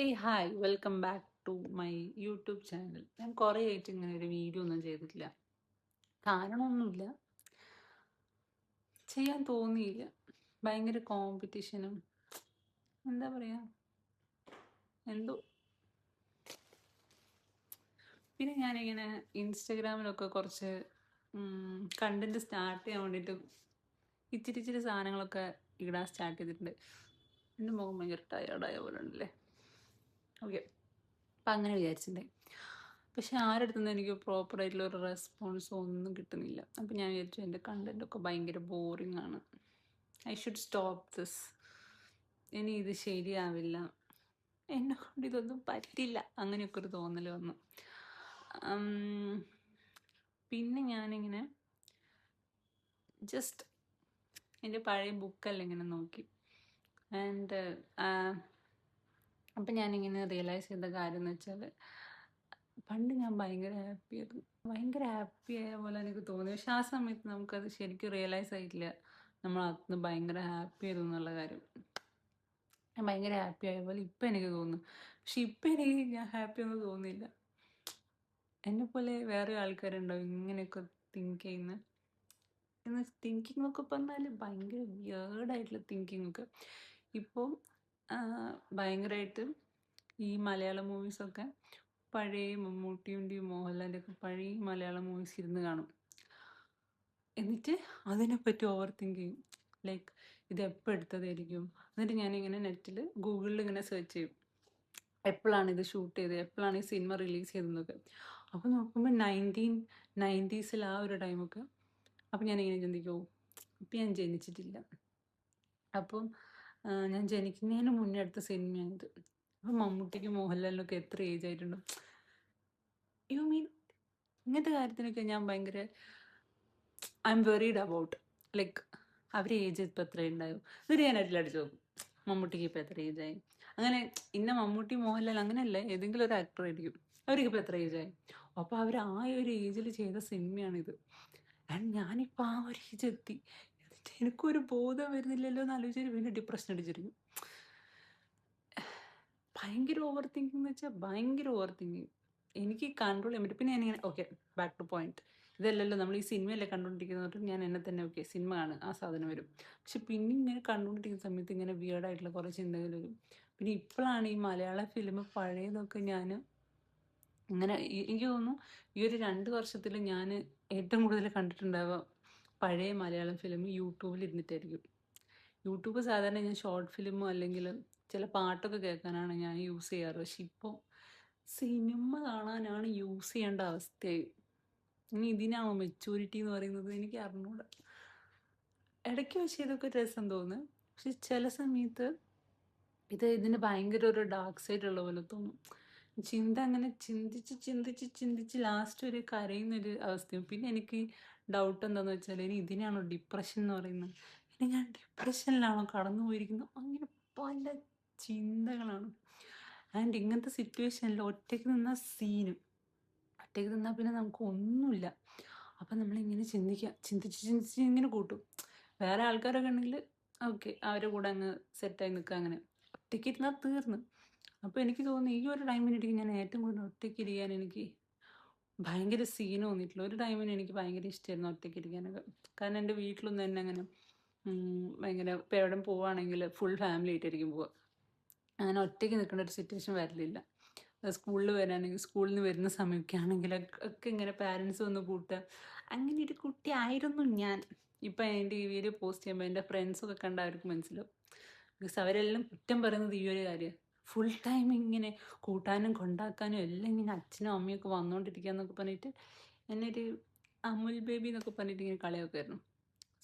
ഏയ് hi welcome back to my YouTube channel. ഞാൻ കുറേ ആയിട്ട് ഇങ്ങനെ ഒരു വീഡിയോ ഒന്നും ചെയ്തിട്ടില്ല. കാരണമൊന്നുമില്ല, ചെയ്യാൻ തോന്നിയില്ല. ഭയങ്കര കോമ്പറ്റീഷനും എന്താ പറയുക, എന്തോ. പിന്നെ ഞാനിങ്ങനെ ഇൻസ്റ്റഗ്രാമിലൊക്കെ കുറച്ച് കണ്ടന്റ് സ്റ്റാർട്ട് ചെയ്യാൻ വേണ്ടിയിട്ട് ഇച്ചിരി ഇച്ചിരി സാധനങ്ങളൊക്കെ ഇടാൻ സ്റ്റാർട്ട് ചെയ്തിട്ടുണ്ട്. എൻ്റെ മുഖം ഭയങ്കര ടയേർഡായ പോലെ ഉണ്ടല്ലേ. ഓക്കെ, അപ്പം അങ്ങനെ വിചാരിച്ചിട്ടുണ്ടേ. പക്ഷെ ആരടുത്തുനിന്ന് എനിക്ക് പ്രോപ്പറായിട്ടുള്ള ഒരു റെസ്പോൺസ് ഒന്നും കിട്ടുന്നില്ല. അപ്പം ഞാൻ വിചാരിച്ചു എൻ്റെ കണ്ടൻറ്റൊക്കെ ഭയങ്കര ബോറിംഗ് ആണ്, ഐ ഷുഡ് സ്റ്റോപ്പ് ദിസ്. ഇനി ഇത് ശരിയാവില്ല, എന്നെ കൊണ്ട് ഇതൊന്നും പറ്റില്ല, അങ്ങനെയൊക്കെ ഒരു തോന്നൽ വന്നു. ഉം, പിന്നെ ഞാനിങ്ങനെ ജസ്റ്റ് എൻ്റെ പഴയ ബുക്കെല്ലാം ഇങ്ങനെ നോക്കി. ആൻഡ് അപ്പം ഞാനിങ്ങനെ റിയലൈസ് ചെയ്ത കാര്യം എന്ന് വെച്ചാൽ, പണ്ട് ഞാൻ ഭയങ്കര ഹാപ്പി ആയ പോലെ എനിക്ക് തോന്നി. പക്ഷെ ആ സമയത്ത് നമുക്കത് ശരിക്കും റിയലൈസ് ആയിട്ടില്ല, നമ്മൾ അന്ന് ഭയങ്കര ഹാപ്പി ആയിരുന്നു എന്നുള്ള കാര്യം. ഞാൻ ഭയങ്കര ഹാപ്പി ആയ പോലെ ഇപ്പം എനിക്ക് തോന്നുന്നു. പക്ഷെ ഇപ്പം എനിക്ക് ഞാൻ ഹാപ്പി ഒന്നും തോന്നുന്നില്ല. എന്നെ പോലെ വേറെ ആൾക്കാരുണ്ടാവും ഇങ്ങനെയൊക്കെ തിങ്ക് ചെയ്യുന്ന. എന്ന് തിങ്കിങ് ഒക്കെ പറഞ്ഞാൽ ഭയങ്കര വിയേർഡായിട്ടുള്ള തിങ്കിങ് ഒക്കെ. ഇപ്പോൾ ഭയങ്കരമായിട്ട് ഈ മലയാളം മൂവീസൊക്കെ പഴയ മമ്മൂട്ടിയുടെയും മോഹൻലാലിൻ്റെ ഒക്കെ പഴയ മലയാളം മൂവീസ് ഇരുന്ന് കാണും. എന്നിട്ട് അതിനെപ്പറ്റി ഓവർ തിങ്ക് ചെയ്യും, ലൈക്ക് ഇത് എപ്പോൾ എടുത്തതായിരിക്കും. എന്നിട്ട് ഞാനിങ്ങനെ നെറ്റിൽ ഗൂഗിളിൽ ഇങ്ങനെ സെർച്ച് ചെയ്യും, എപ്പോഴാണ് ഇത് ഷൂട്ട് ചെയ്തത്, എപ്പോഴാണ് ഈ സിനിമ റിലീസ് ചെയ്തതെന്നൊക്കെ. അപ്പോൾ നോക്കുമ്പോൾ 1990s ആ ഒരു ടൈമൊക്കെ. അപ്പം ഞാനിങ്ങനെ ചിന്തിക്കും, ഇപ്പം ഞാൻ ജനിച്ചിട്ടില്ല. അപ്പം ഞാൻ ജനിക്കുന്നതിന് മുന്നേ എടുത്ത സിനിമയാണിത്. അപ്പം മമ്മൂട്ടിക്കും മോഹൻലാലിനൊക്കെ എത്ര ഏജ് ആയിട്ടുണ്ടോ? യു മീൻ ഇങ്ങനത്തെ കാര്യത്തിനൊക്കെ ഞാൻ ഭയങ്കര I am worried about. Like അവർ ഏജ് ഇപ്പം എത്ര ഉണ്ടാവും, എന്നിട്ട് ഞാൻ നെറ്റിൽ അടിച്ചു നോക്കും മമ്മൂട്ടിക്ക് ഇപ്പം എത്ര ഏജായി. അങ്ങനെ ഇന്ന മമ്മൂട്ടി മോഹൻലാൽ അങ്ങനെയല്ലേ, ഏതെങ്കിലും ഒരു ആക്ടർ ആയിരിക്കും, അവർക്ക് ഇപ്പം എത്ര ഏജായി. അപ്പോൾ അവർ ആ ഒരു ഏജിൽ ചെയ്ത സിനിമയാണിത്. ആൻഡ് ഞാനിപ്പോൾ ആ ഒരു ഏജ് എത്തി, എന്നിട്ട് എനിക്കൊരു ബോധം വരുന്നില്ലല്ലോ എന്ന് ആലോചിച്ചിട്ട് പിന്നെ ഡിപ്രഷൻ അടിച്ചിരിക്കും. ഭയങ്കര ഓവർ തിങ്കിങ് എന്ന് വെച്ചാൽ ഭയങ്കര ഓവർ തിങ്കിങ്. എനിക്ക് കൺട്രോൾ ചെയ്യാൻ പറ്റും. പിന്നെ ഞാനിങ്ങനെ ഓക്കെ, ബാക്ക് ടു പോയിന്റ്. ഇതല്ലല്ലോ നമ്മൾ ഈ സിനിമയല്ലേ കണ്ടുകൊണ്ടിരിക്കുന്നത്, ഞാൻ എന്നെ തന്നെ ഓക്കെ സിനിമ ആണ്, ആ സാധനം വരും. പക്ഷെ പിന്നെ ഇങ്ങനെ കണ്ടുകൊണ്ടിരിക്കുന്ന സമയത്ത് ഇങ്ങനെ വിയേർഡായിട്ടുള്ള കുറേ ചിന്തകൾ വരും. പിന്നെ ഇപ്പോഴാണ് ഈ മലയാള ഫിലിം പഴയതൊക്കെ ഞാൻ ഇങ്ങനെ എനിക്ക് തോന്നുന്നു ഈ ഒരു 2 വർഷത്തിൽ ഞാൻ ഏറ്റവും കൂടുതൽ കണ്ടിട്ടുണ്ടാവുക പഴയ മലയാളം ഫിലിം യൂട്യൂബിൽ ഇരുന്നിട്ടായിരിക്കും. യൂട്യൂബ് സാധാരണ ഞാൻ ഷോർട്ട് ഫിലിമോ അല്ലെങ്കിൽ ചില പാട്ടൊക്കെ കേൾക്കാനാണ് ഞാൻ യൂസ് ചെയ്യാറ്. പക്ഷെ ഇപ്പോൾ സിനിമ കാണാനാണ് യൂസ് ചെയ്യേണ്ട അവസ്ഥയായി. ഇനി ഇതിനാണോ മെച്യൂരിറ്റി എന്ന് പറയുന്നത്, എനിക്ക് അറിഞ്ഞൂടാ. ഇടയ്ക്ക് വെച്ച് ഇതൊക്കെ രസം തോന്നും, പക്ഷെ ചില സമയത്ത് ഇതിന് ഭയങ്കര ഒരു ഡാർക്ക് സൈഡ് ഉള്ള പോലെ തോന്നും. ചിന്ത അങ്ങനെ ചിന്തിച്ച് ചിന്തിച്ച് ചിന്തിച്ച് ലാസ്റ്റ് ഒരു കരയുന്നൊരു അവസ്ഥയും. പിന്നെ എനിക്ക് ഡൗട്ട് എന്താണെന്ന് വെച്ചാൽ, ഇനി ഇതിനാണോ ഡിപ്രഷൻ എന്ന് പറയുന്നത്, ഇനി ഞാൻ ഡിപ്രഷനിലാണോ കടന്നു പോയിരിക്കുന്നത്, അങ്ങനെ പല ചിന്തകളാണ്. ആൻഡ് ഇങ്ങനത്തെ സിറ്റുവേഷനിൽ ഒറ്റയ്ക്ക് നിന്ന സീനും, ഒറ്റയ്ക്ക് നിന്നാൽ പിന്നെ നമുക്ക് ഒന്നുമില്ല. അപ്പം നമ്മളിങ്ങനെ ചിന്തിച്ച് ചിന്തിച്ച് ഇങ്ങനെ കൂട്ടും. വേറെ ആൾക്കാരൊക്കെ ഉണ്ടെങ്കിൽ ഓക്കെ, അവരുടെ കൂടെ അങ്ങ് സെറ്റായി നിൽക്കുക. അങ്ങനെ ഒറ്റയ്ക്ക് ഇരുന്നാൽ തീർന്ന്. അപ്പോൾ എനിക്ക് തോന്നുന്നു ഈ ഒരു ടൈമിനിടയ്ക്ക് ഞാൻ ഏറ്റവും കൂടുതൽ ഒറ്റയ്ക്ക് ഇരിക്കാൻ എനിക്ക് ഭയങ്കര സീൻ തോന്നിയിട്ടില്ല. ഒരു ടൈമിന് എനിക്ക് ഭയങ്കര ഇഷ്ടമായിരുന്നു ഒറ്റയ്ക്ക് ഇരിക്കാനൊക്കെ. കാരണം എൻ്റെ വീട്ടിലൊന്നും തന്നെ അങ്ങനെ ഭയങ്കര ഇപ്പം എവിടെ പോവുകയാണെങ്കിൽ ഫുൾ ഫാമിലി ആയിട്ടായിരിക്കും പോവുക. അങ്ങനെ ഒറ്റയ്ക്ക് നിൽക്കേണ്ട ഒരു സിറ്റുവേഷൻ വരലില്ല. സ്കൂളിൽ വരാണെങ്കിൽ സ്കൂളിൽ നിന്ന് വരുന്ന സമയമൊക്കെ ആണെങ്കിൽ ഒക്കെ ഇങ്ങനെ പാരൻസ് വന്ന് കൂട്ടുക. അങ്ങനെ ഒരു കുട്ടി ആയിരുന്നു ഞാൻ. ഇപ്പം എൻ്റെ ഈ വീഡിയോ പോസ്റ്റ് ചെയ്യുമ്പോൾ എൻ്റെ ഫ്രണ്ട്സൊക്കെ കണ്ട അവർക്ക് മനസ്സിലാവും. ബിക്കോസ് അവരെല്ലാം കുറ്റം പറയുന്നത് ഈ ഒരു കാര്യം. ഫുൾ ടൈം ഇങ്ങനെ കൂട്ടാനും കൊണ്ടാക്കാനും എല്ലാം ഇങ്ങനെ അച്ഛനും അമ്മയൊക്കെ വന്നുകൊണ്ടിരിക്കുക എന്നൊക്കെ പറഞ്ഞിട്ട് എന്നെ ഒരു അമുൽ ബേബി എന്നൊക്കെ പറഞ്ഞിട്ട് ഇങ്ങനെ കളിയാക്കുമായിരുന്നു.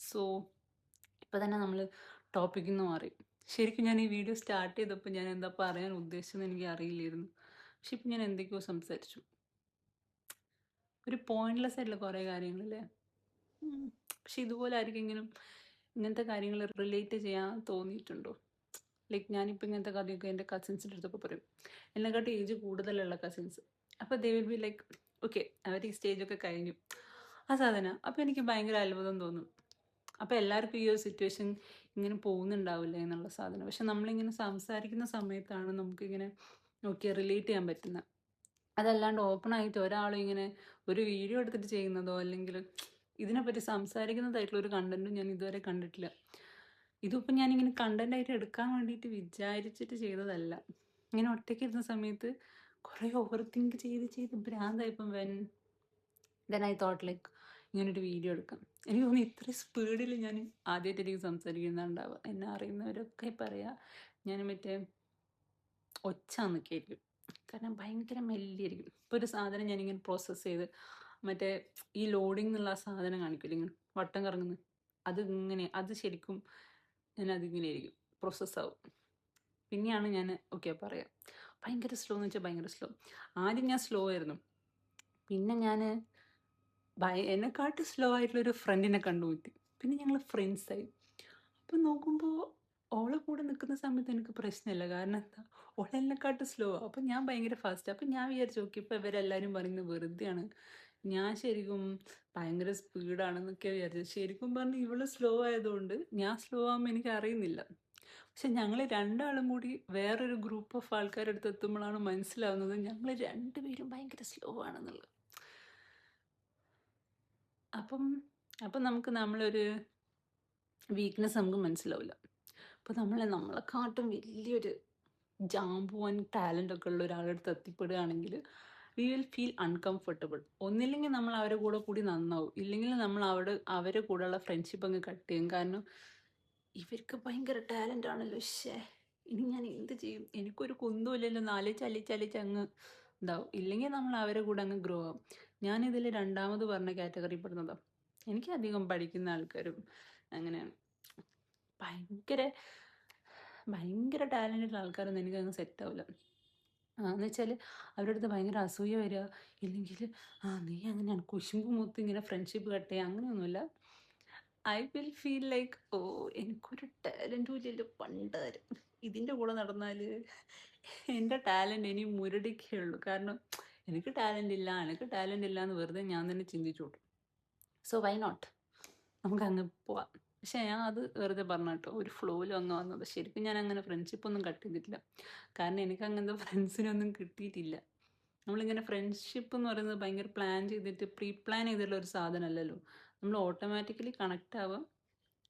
സോ ഇപ്പം തന്നെ നമ്മൾ ടോപ്പിക്കിൽ നിന്ന് മാറി. ശരിക്കും ഞാൻ ഈ വീഡിയോ സ്റ്റാർട്ട് ചെയ്തപ്പോൾ ഞാൻ എന്താ പറയാൻ ഉദ്ദേശിച്ചതെന്ന് എനിക്ക് അറിയില്ലായിരുന്നു. പക്ഷെ ഇപ്പം ഞാൻ എന്തൊക്കെയോ സംസാരിച്ചു. ഒരു പോയിന്റ്ലെസ് ആയിട്ടുള്ള കുറേ കാര്യങ്ങളല്ലേ. പക്ഷെ ഇതുപോലെ ആർക്കെങ്കിലും ഇങ്ങനത്തെ കാര്യങ്ങൾ റിലേറ്റ് ചെയ്യാൻ തോന്നിയിട്ടുണ്ടോ? ലൈക്ക് ഞാനിപ്പോൾ ഇങ്ങനത്തെ കഥയൊക്കെ എൻ്റെ കസിൻസിൻ്റെ അടുത്തൊക്കെ പറയും, എന്നെക്കാട്ടി ഏജ് കൂടുതലുള്ള കസിൻസ്. അപ്പോൾ they will be like okay, അവർ ഈ സ്റ്റേജൊക്കെ കഴിഞ്ഞു ആ സാധനം. അപ്പോൾ എനിക്ക് ഭയങ്കര അത്ഭുതം തോന്നും. അപ്പോൾ എല്ലാവർക്കും ഈ ഒരു സിറ്റുവേഷൻ ഇങ്ങനെ പോകുന്നുണ്ടാവില്ല എന്നുള്ള സാധനം. പക്ഷെ നമ്മളിങ്ങനെ സംസാരിക്കുന്ന സമയത്താണ് നമുക്കിങ്ങനെ ഓക്കെ റിലേറ്റ് ചെയ്യാൻ പറ്റുന്ന. അതല്ലാണ്ട് ഓപ്പണായിട്ട് ഒരാളും ഇങ്ങനെ ഒരു വീഡിയോ എടുത്തിട്ട് ചെയ്യുന്നതോ അല്ലെങ്കിൽ ഇതിനെപ്പറ്റി സംസാരിക്കുന്നതായിട്ടുള്ള ഒരു കണ്ടന്റും ഞാൻ ഇതുവരെ കണ്ടിട്ടില്ല. ഇതിപ്പോൾ ഞാനിങ്ങനെ കണ്ടന്റായിട്ട് എടുക്കാൻ വേണ്ടിയിട്ട് വിചാരിച്ചിട്ട് ചെയ്തതല്ല. ഇങ്ങനെ ഒറ്റയ്ക്ക് ഇരുന്ന സമയത്ത് കുറേ ഓവർ തിങ്ക് ചെയ്ത് ഭ്രാന്തായപ്പം ദെൻ ഐ തോട്ട് ലൈക്ക് ഇങ്ങനൊരു വീഡിയോ എടുക്കാം. എനിക്ക് തോന്നുന്നു ഇത്രയും സ്പീഡിൽ ഞാൻ ആദ്യമായിട്ടായിരിക്കും സംസാരിക്കുന്നുണ്ടാവുക. എന്നെ അറിയുന്നവരൊക്കെ പറയാ ഞാൻ മറ്റേ ഒച്ചാന്നൊക്കെ ആയിരിക്കും. കാരണം ഭയങ്കര മെല്ലിയായിരിക്കും. ഇപ്പോൾ ഒരു സാധനം ഞാനിങ്ങനെ പ്രോസസ്സ് ചെയ്ത് മറ്റേ ഈ ലോഡിംഗ് എന്നുള്ള ആ സാധനം കാണിക്കില്ല ഇങ്ങനെ വട്ടം കറങ്ങുന്നത്, അത് ഇങ്ങനെ അത് ശരിക്കും ഞാൻ അതിങ്ങനെ ആയിരിക്കും പ്രോസസ്സാവും. പിന്നെയാണ് ഞാൻ ഓക്കെ പറയാം. ഭയങ്കര സ്ലോ എന്ന് വെച്ചാൽ ഭയങ്കര സ്ലോ. ആദ്യം ഞാൻ സ്ലോ ആയിരുന്നു. പിന്നെ ഞാൻ എന്നെക്കാട്ട് സ്ലോ ആയിട്ടുള്ളൊരു ഫ്രണ്ടിനെ കണ്ടുമുട്ടി. പിന്നെ ഞങ്ങൾ ഫ്രണ്ട്സായി. അപ്പം നോക്കുമ്പോൾ ഓളെ കൂടെ നിൽക്കുന്ന സമയത്ത് എനിക്ക് പ്രശ്നമില്ല. കാരണം എന്താ, ഓളെന്നെക്കാട്ട് സ്ലോ. അപ്പം ഞാൻ ഭയങ്കര ഫാസ്റ്റ്. അപ്പം ഞാൻ വിചാരിച്ചു ഓക്കെ ഇപ്പം ഇവരെല്ലാവരും പറയുന്നത് വെറുതെയാണ്, ഞാൻ ശരിക്കും ഭയങ്കര സ്പീഡാണെന്നൊക്കെ വിചാരിച്ചത്. ശരിക്കും പറഞ്ഞാൽ ഇവള് സ്ലോ ആയതുകൊണ്ട് ഞാൻ സ്ലോ ആകുമ്പോൾ എനിക്ക് അറിയുന്നില്ല. പക്ഷെ ഞങ്ങൾ രണ്ടാളും കൂടി വേറൊരു ഗ്രൂപ്പ് ഓഫ് ആൾക്കാരുടെ അടുത്ത് എത്തുമ്പോഴാണ് മനസ്സിലാവുന്നത് ഞങ്ങൾ രണ്ടുപേരും ഭയങ്കര സ്ലോ ആണെന്നുള്ളത്. അപ്പം അപ്പം നമുക്ക് നമ്മളൊരു വീക്ക്നെസ് നമുക്ക് മനസ്സിലാവില്ല. അപ്പോൾ നമ്മളെക്കാട്ടും വലിയൊരു ജാമ്പുവാൻ ടാലൻ്റ് ഒക്കെ ഉള്ള ഒരാളുടെ അടുത്ത് എത്തിപ്പെടുകയാണെങ്കിൽ വി വിൽ ഫീൽ അൺകംഫർട്ടബിൾ. ഒന്നില്ലെങ്കിൽ നമ്മൾ അവരുടെ കൂടെ കൂടി നന്നാവും, ഇല്ലെങ്കിൽ നമ്മൾ അവരുടെ കൂടെയുള്ള ഫ്രണ്ട്ഷിപ്പ് അങ്ങ് കട്ട് ചെയ്യും. കാരണം ഇവർക്ക് ഭയങ്കര ടാലൻ്റ് ആണല്ലോ, ഇനി ഞാൻ എന്ത് ചെയ്യും, എനിക്കൊരു കുന്തമില്ലല്ലോ, ആലോചിച്ച് അങ്ങ് ഇതാവും. ഇല്ലെങ്കിൽ നമ്മൾ അവരെ കൂടെ അങ്ങ് ഗ്രോ ആവും. ഞാനിതിൽ രണ്ടാമത് പറഞ്ഞ കാറ്റഗറി പെടുന്നതാണ്. എനിക്ക് അധികം പഠിക്കുന്ന ആൾക്കാരും അങ്ങനെയാണ്. ഭയങ്കര ഭയങ്കര ടാലൻറ്റുള്ള ആൾക്കാരൊന്നും എനിക്കങ്ങ് സെറ്റാവില്ല. എന്ന് വെച്ചാൽ അവരുടെ അടുത്ത് ഭയങ്കര അസൂയ വരിക, ഇല്ലെങ്കിൽ നീ അങ്ങനെയാണ് കുശുമ്പ് മുത്ത് ഇങ്ങനെ ഫ്രണ്ട്ഷിപ്പ് കട്ട് ചെയ്യുക, അങ്ങനെയൊന്നുമില്ല. I will feel like oh എനിക്കൊരു ടാലൻറ്റും ഇല്ലല്ലോ പണ്ടാരം, ഇതിൻ്റെ കൂടെ നടന്നാൽ എൻ്റെ ടാലൻറ്റ് ഇനി മുരടിക്കുകയുള്ളൂ. കാരണം എനിക്ക് ടാലൻ്റ് ഇല്ല എന്ന് വെറുതെ ഞാൻ തന്നെ ചിന്തിച്ചു കൂട്ടും. സോ വൈ നോട്ട്, നമുക്ക് അങ്ങ് പോവാം. പക്ഷേ ഞാൻ അത് വെറുതെ പറഞ്ഞ കേട്ടോ, ഒരു ഫ്ലോയിലും അങ്ങ് വന്നത്. ശരിക്കും ഞാൻ അങ്ങനെ ഫ്രണ്ട്ഷിപ്പൊന്നും കട്ട് ചെയ്തിട്ടില്ല. കാരണം എനിക്ക് അങ്ങനത്തെ ഫ്രണ്ട്സിനൊന്നും കിട്ടിയിട്ടില്ല. നമ്മളിങ്ങനെ ഫ്രണ്ട്ഷിപ്പ് എന്ന് പറയുന്നത് ഭയങ്കര പ്ലാൻ ചെയ്തിട്ട് പ്രീ പ്ലാൻ ചെയ്തിട്ടുള്ള ഒരു സാധനമല്ലല്ലോ. നമ്മൾ ഓട്ടോമാറ്റിക്കലി കണക്റ്റ് ആവാം,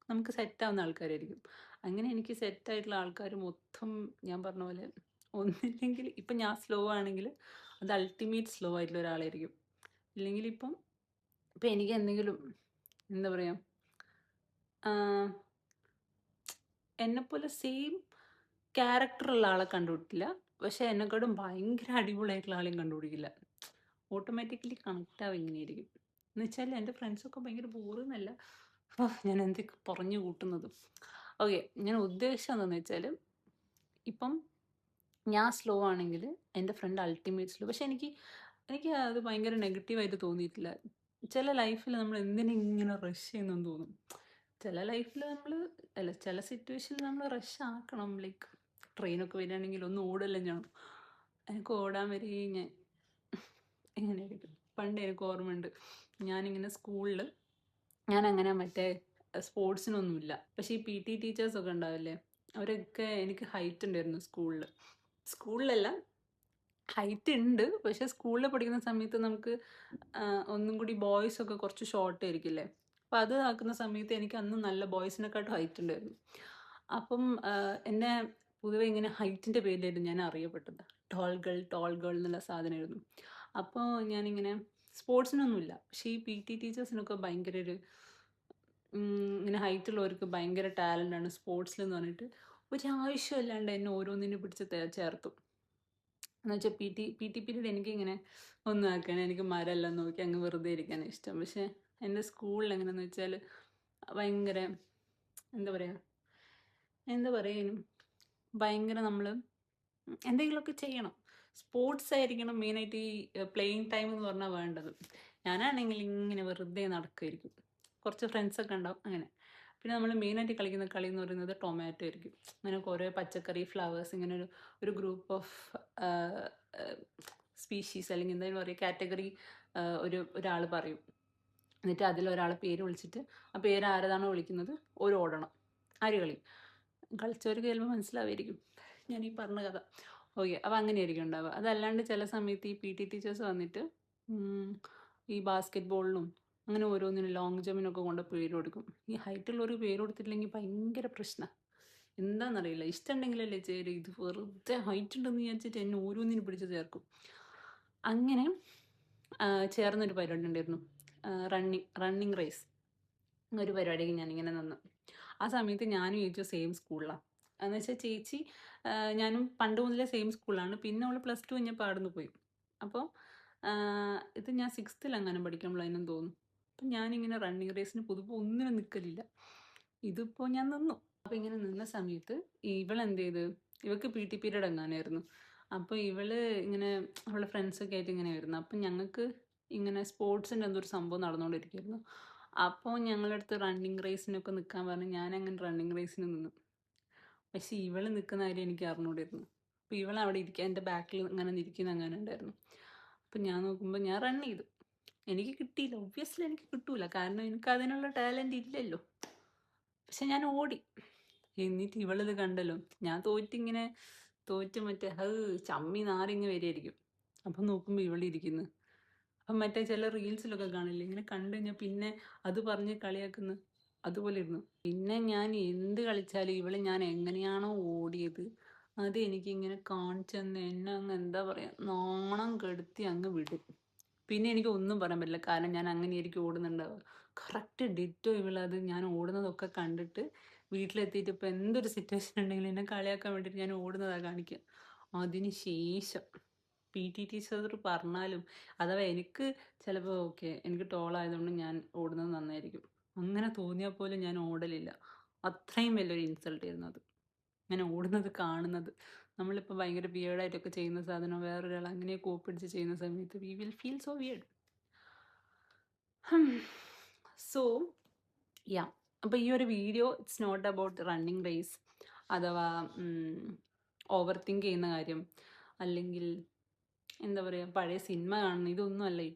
നമുക്ക് സെറ്റാവുന്ന ആൾക്കാരായിരിക്കും. അങ്ങനെ എനിക്ക് സെറ്റായിട്ടുള്ള ആൾക്കാർ മൊത്തം ഞാൻ പറഞ്ഞ പോലെ ഒന്നില്ലെങ്കിൽ ഇപ്പം ഞാൻ സ്ലോ ആണെങ്കിൽ അത് അൾട്ടിമേറ്റ് സ്ലോ ആയിട്ടുള്ള ഒരാളായിരിക്കും. ഇല്ലെങ്കിൽ ഇപ്പം എനിക്ക് എന്തെങ്കിലും എന്താ പറയുക, എന്നെപ്പോലെ സെയിം ക്യാരക്ടറുള്ള ആളെ കണ്ടുപിടിക്കില്ല, പക്ഷേ എന്നെക്കാളും ഭയങ്കര അടിപൊളിയായിട്ടുള്ള ആളെയും കണ്ടുപിടിക്കില്ല. ഓട്ടോമാറ്റിക്കലി കണക്റ്റ് ആവുക ഇങ്ങനെയായിരിക്കും. എന്ന് വെച്ചാൽ എൻ്റെ ഫ്രണ്ട്സൊക്കെ ഭയങ്കര ബോറെന്നല്ല, ഞാൻ എന്തൊക്കെ പറഞ്ഞു കൂട്ടുന്നത്. ഓക്കെ, ഞാൻ ഉദ്ദേശിച്ചത് എന്താണെന്ന് വെച്ചാൽ ഇപ്പം ഞാൻ സ്ലോ ആണെങ്കിൽ എൻ്റെ ഫ്രണ്ട് അൾട്ടിമേറ്റ് സ്ലോ. പക്ഷെ എനിക്ക് അത് ഭയങ്കര നെഗറ്റീവായിട്ട് തോന്നിയിട്ടില്ല. ചില ലൈഫിൽ നമ്മൾ എന്തിനിങ്ങനെ റഷ് ചെയ്യുന്നെന്ന് തോന്നും. ചില ലൈഫിൽ ചില സിറ്റുവേഷനിൽ നമ്മൾ റഷ് ആക്കണം. ലൈക്ക് ട്രെയിനൊക്കെ വരികയാണെങ്കിൽ ഒന്ന് ഓടല്ലേ ഞാൻ. എനിക്ക് ഓടാൻ വരികയും ഞാൻ ഇങ്ങനെയായിരിക്കും. പണ്ട് എനിക്ക് ഓർമ്മയുണ്ട്, ഞാനിങ്ങനെ സ്കൂളിൽ ഞാനങ്ങനെ മറ്റേ സ്പോർട്സിനൊന്നുമില്ല. പക്ഷേ ഈ പി ടി ടീച്ചേഴ്സൊക്കെ ഉണ്ടാവില്ലേ, അവരൊക്കെ എനിക്ക് ഹൈറ്റ് ഉണ്ടായിരുന്നു സ്കൂളിലല്ല, ഹൈറ്റ് ഉണ്ട്. പക്ഷേ സ്കൂളിൽ പഠിക്കുന്ന സമയത്ത് നമുക്ക് ഒന്നും കൂടി ബോയ്സൊക്കെ കുറച്ച് ഷോർട്ട് ആയിരിക്കില്ലേ. അപ്പം അത് ആക്കുന്ന സമയത്ത് എനിക്ക് അന്ന് നല്ല ബോയ്സിനെക്കാട്ടും ഹൈറ്റ് ഉണ്ടായിരുന്നു. അപ്പം എന്നെ പൊതുവെ ഇങ്ങനെ ഹൈറ്റിൻ്റെ പേരിലായിരുന്നു ഞാൻ അറിയപ്പെട്ടത്. ടോൾ ഗേൾ എന്നുള്ള സാധനമായിരുന്നു. അപ്പോൾ ഞാനിങ്ങനെ സ്പോർട്സിനൊന്നുമില്ല, പക്ഷേ ഈ പി ടി ടീച്ചേഴ്സിനൊക്കെ ഭയങ്കര ഇങ്ങനെ ഹൈറ്റ് ഉള്ളവർക്ക് ഭയങ്കര ടാലൻ്റാണ് സ്പോർട്സിലെന്ന് പറഞ്ഞിട്ട് ഒരാവശ്യമില്ലാണ്ട് എന്നെ ഓരോന്നിനെ പിടിച്ച് ചേർത്തു. എന്ന് വെച്ചാൽ പി ടി പീരീഡ് എനിക്കിങ്ങനെ ഒന്നും ആക്കാൻ, എനിക്ക് മരമെല്ലാം നോക്കി അങ്ങ് വെറുതെ ഇരിക്കാനാണ് ഇഷ്ടം. പക്ഷേ എൻ്റെ സ്കൂളിൽ എങ്ങനെയാണെന്ന് വെച്ചാൽ ഭയങ്കര എന്താ പറയുക ഭയങ്കര നമ്മൾ എന്തെങ്കിലുമൊക്കെ ചെയ്യണം. സ്പോർട്സ് ആയിരിക്കണം മെയിനായിട്ട്. ഈ പ്ലേയിങ് ടൈം എന്ന് പറഞ്ഞാൽ വേണ്ടത്. ഞാനാണെങ്കിൽ ഇങ്ങനെ വെറുതെ നടക്കുമായിരിക്കും, കുറച്ച് ഫ്രണ്ട്സൊക്കെ ഉണ്ടാവും അങ്ങനെ. പിന്നെ നമ്മൾ മെയിനായിട്ട് കളിക്കുന്ന കളി എന്ന് പറയുന്നത് ടൊമാറ്റോ ആയിരിക്കും. അങ്ങനെ കുറേ പച്ചക്കറി ഫ്ലവേഴ്സ് ഇങ്ങനെ ഒരു ഗ്രൂപ്പ് ഓഫ് സ്പീഷീസ് അല്ലെങ്കിൽ എന്തായാലും പറയുക കാറ്റഗറി ഒരാൾ പറയും. എന്നിട്ട് അതിലൊരാളെ പേര് വിളിച്ചിട്ട് ആ പേര് ആരതാണോ വിളിക്കുന്നത് ഓടണം. ആര് കളി കളിച്ചവർക്ക് ചിലപ്പോൾ മനസ്സിലാവുമായിരിക്കും ഞാൻ ഈ പറഞ്ഞ കഥ. ഓക്കെ. അപ്പോൾ അങ്ങനെയായിരിക്കും ഉണ്ടാവുക. അതല്ലാണ്ട് ചില സമയത്ത് ഈ PT ടീച്ചേഴ്സ് വന്നിട്ട് ഈ ബാസ്കറ്റ് ബോളിനും അങ്ങനെ ഓരോന്നിനും ലോങ് ജമ്പിനൊക്കെ കൊണ്ട് പേര് കൊടുക്കും. ഈ ഹൈറ്റുള്ളവർക്ക് പേര് കൊടുത്തിട്ടില്ലെങ്കിൽ ഭയങ്കര പ്രശ്നമാണ്. എന്താണെന്നറിയില്ല. ഇഷ്ടമുണ്ടെങ്കിലല്ലേ ചേരും. ഇത് വെറുതെ ഹൈറ്റ് ഉണ്ടെന്ന് വിചാരിച്ചിട്ട് എന്നെ ഓരോന്നിനും പിടിച്ച് ചേർക്കും. അങ്ങനെ ചേർന്നൊരു പരിപാടി ഉണ്ടായിരുന്നു. റണ്ണിങ് റേസ് ഒരു പരിപാടിക്ക് ഞാനിങ്ങനെ നിന്നു. ആ സമയത്ത് ഞാനും ചേച്ചിയും സെയിം സ്കൂളിലാണ്. എന്ന് വെച്ചാൽ ചേച്ചി ഞാനും പണ്ട് മുതലേ സെയിം സ്കൂളിലാണ്. പിന്നെ അവൾ +2 കഴിഞ്ഞപ്പോൾ അവിടെ നിന്ന് പോയി. അപ്പോൾ ഇത് ഞാൻ 6th പഠിക്കുമ്പോഴാണെന്ന് തോന്നുന്നു. അപ്പം ഞാനിങ്ങനെ റണ്ണിങ് റേസിന് പൊതുവെ ഒന്നിനും നിൽക്കലില്ല. ഇതിപ്പോൾ ഞാൻ നിന്നു. അപ്പോൾ ഇങ്ങനെ നിന്ന സമയത്ത് ഇവളെന്ത് ചെയ്ത്, ഇവൾക്ക് PT പീരീഡ് എങ്ങാനായിരുന്നു. അപ്പോൾ ഇവള് ഇങ്ങനെ അവളുടെ ഫ്രണ്ട്സൊക്കെ ആയിട്ട് ഇങ്ങനെ വരുന്നു. അപ്പം ഞങ്ങൾക്ക് ഇങ്ങനെ സ്പോർട്സിൻ്റെ എന്തോ ഒരു സംഭവം നടന്നുകൊണ്ടിരിക്കുകയായിരുന്നു. അപ്പോൾ ഞങ്ങളുടെ അടുത്ത് റണ്ണിങ് റേസിനൊക്കെ നിൽക്കാൻ പറഞ്ഞ് ഞാനങ്ങനെ റണ്ണിങ് റേസിന് നിന്നു. പക്ഷേ ഇവള് നിൽക്കുന്ന കാര്യം എനിക്ക് അറിഞ്ഞുകൂടായിരുന്നു. അപ്പോൾ ഇവളവിടെ ഇരിക്കുക, എൻ്റെ ബാക്കിൽ ഇങ്ങനെ ഇരിക്കുന്ന അങ്ങനെ ഉണ്ടായിരുന്നു. അപ്പം ഞാൻ നോക്കുമ്പോൾ ഞാൻ റൺ ചെയ്തു. എനിക്ക് കിട്ടിയില്ല. ഒബ്വിയസ്ലി എനിക്ക് കിട്ടൂല, കാരണം എനിക്ക് അതിനുള്ള ടാലൻറ്റ് ഇല്ലല്ലോ. പക്ഷെ ഞാൻ ഓടി. എന്നിട്ട് ഇവളിത് കണ്ടല്ലോ. ഞാൻ തോറ്റ് മറ്റേ ചമ്മി നാറിങ്ങ് വരികയായിരിക്കും. അപ്പം നോക്കുമ്പോൾ ഇവളിരിക്കുന്നു. അപ്പം മറ്റേ ചില റീൽസിലൊക്കെ കാണില്ലേ, ഇങ്ങനെ കണ്ടു കഴിഞ്ഞാൽ പിന്നെ അത് പറഞ്ഞ് കളിയാക്കുന്നു, അതുപോലെ ഇരുന്നു. പിന്നെ ഞാൻ എന്ത് കളിച്ചാലും ഞാൻ എങ്ങനെയാണോ ഓടിയത് അത് എനിക്കിങ്ങനെ കാണിച്ചെന്ന് എന്നെ അങ്ങ് എന്താ പറയുക, നാണം കെടുത്തി അങ്ങ് വിടും. പിന്നെ എനിക്ക് ഒന്നും പറയാൻ പറ്റില്ല, കാരണം ഞാൻ അങ്ങനെയായിരിക്കും ഓടുന്നുണ്ടാവുക. കറക്റ്റ് ഡിറ്റോ ഇവളത് ഞാൻ ഓടുന്നതൊക്കെ കണ്ടിട്ട് വീട്ടിലെത്തിയിട്ട് ഇപ്പോൾ എന്തൊരു സിറ്റുവേഷൻ ഉണ്ടെങ്കിലും എന്നെ കളിയാക്കാൻ വേണ്ടിയിട്ട് ഞാൻ ഓടുന്നതാണ് കാണിക്കുക. അതിന് ശേഷം PT ടീച്ചർ പറഞ്ഞാലും അഥവാ എനിക്ക് ചിലപ്പോൾ ഓക്കെ എനിക്ക് ടോളായതുകൊണ്ട് ഞാൻ ഓടുന്നത് നന്നായിരിക്കും, അങ്ങനെ തോന്നിയാൽ പോലും ഞാൻ ഓടലില്ല. അത്രയും വലിയൊരു ഇൻസൾട്ട് ആയിരുന്നു അത്. അങ്ങനെ ഓടുന്നത് കാണുന്നത്. നമ്മളിപ്പോൾ ഭയങ്കര വിയേർഡായിട്ടൊക്കെ ചെയ്യുന്ന സാധനം വേറൊരാൾ അങ്ങനെ കോപ്പിടിച്ച് ചെയ്യുന്ന സമയത്ത് we will feel so weird. So yeah, അപ്പോൾ ഈ ഒരു video it's not about running race അഥവാ ഓവർ തിങ്ക് ചെയ്യുന്ന കാര്യം, അല്ലെങ്കിൽ എന്താ പറയുക പഴയ സിനിമ കാണുന്ന, ഇതൊന്നും അല്ല. ഈ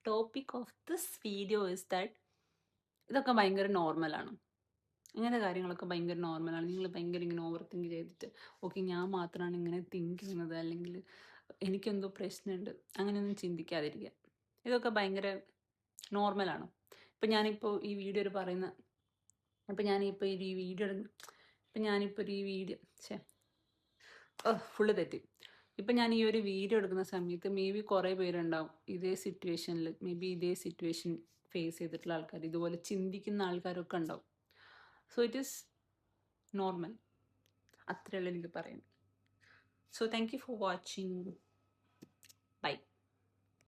topic of this video is that ഇതൊക്കെ ഭയങ്കര നോർമലാണ്. ഇങ്ങനത്തെ കാര്യങ്ങളൊക്കെ ഭയങ്കര നോർമലാണ്. നിങ്ങൾ ഭയങ്കര ഇങ്ങനെ ഓവർ തിങ്ക് ചെയ്തിട്ട് ഓക്കെ ഞാൻ മാത്രമാണ് ഇങ്ങനെ തിങ്ക് ചെയ്യുന്നത്, അല്ലെങ്കിൽ എനിക്കെന്തോ പ്രശ്നമുണ്ട്, അങ്ങനെയൊന്നും ചിന്തിക്കാതിരിക്കുക. ഇതൊക്കെ ഭയങ്കര നോർമലാണ്. ഇപ്പം ഞാനിപ്പോൾ ഈ വീഡിയോ പറയുന്ന ഇപ്പം ഞാനിപ്പോൾ ഈ വീഡിയോ ഫുള്ള് തെറ്റി. ഇപ്പം ഞാൻ ഈ ഒരു വീഡിയോ എടുക്കുന്ന സമയത്ത് മേ ബി കുറേ പേരുണ്ടാവും ഇതേ സിറ്റുവേഷൻ ഫേസ് ചെയ്തിട്ടുള്ള ആൾക്കാർ, ഇതുപോലെ ചിന്തിക്കുന്ന ആൾക്കാരൊക്കെ ഉണ്ടാവും. So it is normal. അത്രയുള്ളൂ എനിക്ക് പറയാൻ. So thank you for watching.